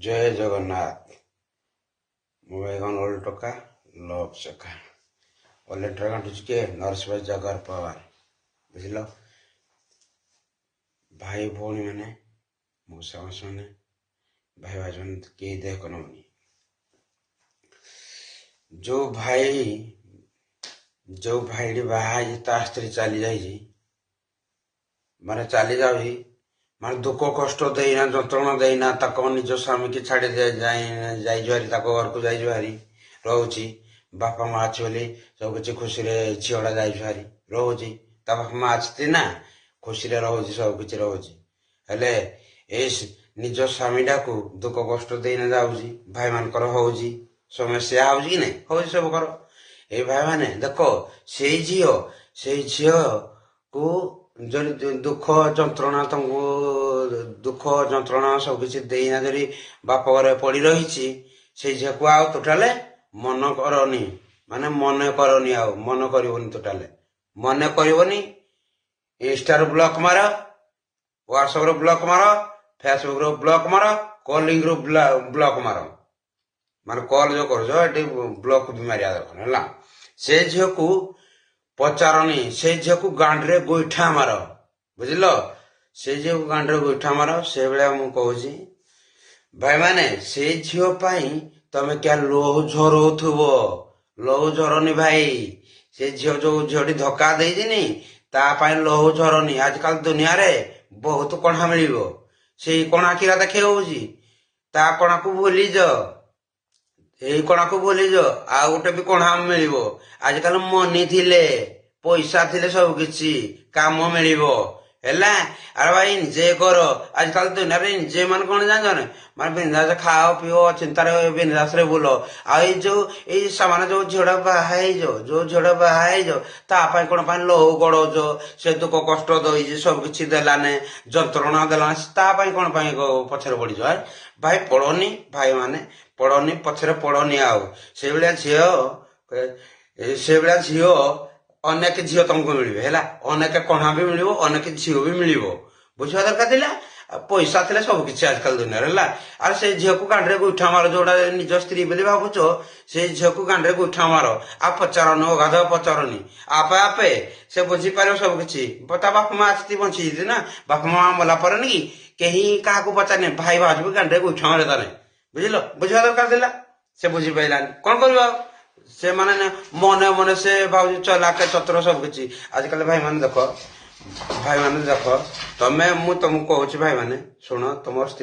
ଜୟ ଜଗନ୍ନାଥ। ମୁଁ ଭାଇଗଣ ଓଲ୍ଡ ଟୋକା ଲଭ୍ ଚକା ଓଲେଟ୍ରା କାଟୁଛି କିଏ ନରସିଂହ ଜାଗର ପାୱାର ବୁଝିଲ। ଭାଇ ଭଉଣୀ ମାନେ ମଉସା ମାଉସୀ ମାନେ ଭାଇ ଭାଇ ମାନେ କେହି ଦେହ କନଉନି। ଯୋଉ ଭାଇଟି ବାହା ହେଇଛି ତା ସ୍ତ୍ରୀ ଚାଲି ଯାଇଛି ମାନେ ଚାଲି ଯାଉଛି ମାନେ ଦୁଃଖ କଷ୍ଟ ଦେଇନା ଯନ୍ତ୍ରଣା ଦେଇନା ତାଙ୍କ ନିଜ ସ୍ୱାମୀକି ଛାଡ଼ି ଯାଇଛୁ ହାରି, ତାଙ୍କ ଘରକୁ ଯାଇଛୁ ହାରି ରହୁଛି। ବାପା ମା ଅଛି ବୋଲି ସବୁ କିଛି ଖୁସିରେ ଝିଅଟା ଯାଇଛୁ ହାରି ରହୁଛି। ତା ବାପା ମା ଅଛି ନା ଖୁସିରେ ରହୁଛି, ସବୁ କିଛି ରହୁଛି। ହେଲେ ଏଇ ନିଜ ସ୍ୱାମୀଟାକୁ ଦୁଃଖ କଷ୍ଟ ଦେଇନା ଯାଉଛି, ଭାଇମାନଙ୍କର ହଉଛି ସମସ୍ୟା ହଉଛି କି ନାଇଁ, ହଉଛି ସବୁ କର। ଏଇ ଭାଇମାନେ ଦେଖ ସେଇ ଝିଅକୁ ଯଦି ଦୁଃଖ ଯନ୍ତ୍ରଣା ତାଙ୍କୁ ଦୁଃଖ ଯନ୍ତ୍ରଣା ସବୁ କିଛି ଦେଇନା ଯଦି ବାପ ଘରେ ପଡି ରହିଛି, ସେଇ ଝିଅକୁ ଆଉ ଟୋଟାଲେ ମନ କରନି, ମାନେ ମନେ କରନି, ଆଉ ମନେ କରିବନି, ଟୋଟାଲେ ମନେ କରିବନି। ଇନଷ୍ଟାରୁ ବ୍ଲକ୍ ମାର, ହ୍ୱାଟ୍ସଆପ୍ରୁ ବ୍ଲକ୍ ମାର, ଫେସବୁକ୍ରୁ ବ୍ଲକ୍ ମାର, କଲିଂରୁ ବ୍ଲକ୍ ମାର, ମାନେ କଲ୍ ଯୋଉ କରୁଛ ଏଠି ବ୍ଲକ୍ ବି ମାରିବା ଦରକାର ହେଲା। ସେ ଝିଅକୁ ପଚାରନି, ସେ ଝିଅକୁ ଗାଣ୍ଡିରେ ଗୋଇଠା ମାର, ବୁଝିଲ। ସେ ଝିଅକୁ ଗାଣ୍ଡିରେ ଗୋଇଠା ମାର। ସେଇଭଳିଆ ମୁଁ କହୁଛି ଭାଇମାନେ, ସେଇ ଝିଅ ପାଇଁ ତମେ କିଆ ଲହୁ ଝରଉଥିବ, ଲହୁ ଝରନି ଭାଇ। ସେ ଯୋଉ ଝିଅଟି ଧୋକା ଦେଇଛିନି ତା ପାଇଁ ଲହୁ ଝରନି। ଆଜିକାଲି ଦୁନିଆରେ ବହୁତ କଣା ମିଳିବ, ସେଇ କଣା କିରା ଦେଖେଇ ହଉଛି, ତା କଣାକୁ ଭୁଲିଯ, ଏଇ କଣାକୁ ଭୁଲିଯ, ଆଉ ଗୋଟେ ବି କଣା ମିଳିବ। ଆଜିକାଲି ମନି ଥିଲେ, ପଇସା ଥିଲେ ସବୁ କିଛି କାମ ମିଳିବ ହେଲା। ଆରେ ଭାଇ ନିଜେ କର। ଆଜିକାଲି ଦୁନିଆରେ ନିଜେ ମାନେ କଣ ଜାଣିଛ, ମାନେ ବିନ୍ଦାସ ଖାଅ ପିଅ ଚିନ୍ତାରେ ବିନ୍ଦାସରେ ବୁଲ। ଆଉ ଏଇ ସାମାନ୍ୟ ଯୋଉ ଝିଅଟା ବାହା ହେଇଛ ତା ପାଇଁ କଣ ପାଇଁ ଲହୁ ଗଡଉଛ, ସେ ଦୁଃଖ କଷ୍ଟ ଦେଇଛି, ସବୁ କିଛି ଦେଲାନେ, ଯନ୍ତ୍ରଣା ଦେଲାନେ, ତା ପାଇଁ କଣ ପାଇଁ ପଛରେ ପଡିଛ ଭାଇ? ପଡନି ଭାଇ ମାନେ, ପଡନି, ପଛରେ ପଡନି। ଆଉ ସେଇଭଳିଆ ଝିଅ ଅନେକ ଝିଅ ତମକୁ ମିଳିବେ ହେଲା, ଅନେକ କଣା ବି ମିଳିବ, ଅନେକ ଝିଅ ବି ମିଳିବ। ବୁଝିବା ଦରକାର ଥିଲା। ପଇସା ଥିଲେ ସବୁ କିଛି ଆଜିକାଲି ଦୁନିଆରେ ହେଲା। ଆଉ ସେଇ ଝିଅକୁ ଗାଣ୍ଡିରେ ଗୋଇଠା ମାର, ଯୋଉଟା ନିଜ ସ୍ତ୍ରୀ ବୋଲି ଭାବୁଛ, ସେଇ ଝିଅକୁ ଗାଣ୍ଡିରେ ଗୋଇଠା ମାର। ଆଉ ପଚାରନି, ଅଗାଧ ପଚାରନି, ଆପେ ସେ ବୁଝିପାରିବ ସବୁ କିଛି। ତା ବାପା ମା ଆସିଛି ବଞ୍ଚିଛି ନା, ବାପା ମା ମଲା ପରେନି କି କେହି କାହାକୁ ପଚାରନି, ଭାଇ ଭାଉଜକୁ ଗାଣ୍ଡିରେ ଗୋଇଠା ମାରେ ତାନେ, ବୁଝିଲ। ବୁଝିବା ଦରକାର ଥିଲା, ସେ ବୁଝିପାରିଲାନି, କଣ କରିବ ଆଉ। ସେମାନେ ମନେ ମନେ ସେ ଭାବୁଛି ଚଲାକେ ଚତୁର ସବୁ କିଛି। ଆଜିକାଲି ଭାଇମାନେ ଦେଖ, ମୁଁ ତମକୁ କହୁଛି ଭାଇମାନେ ଶୁଣ, ତମ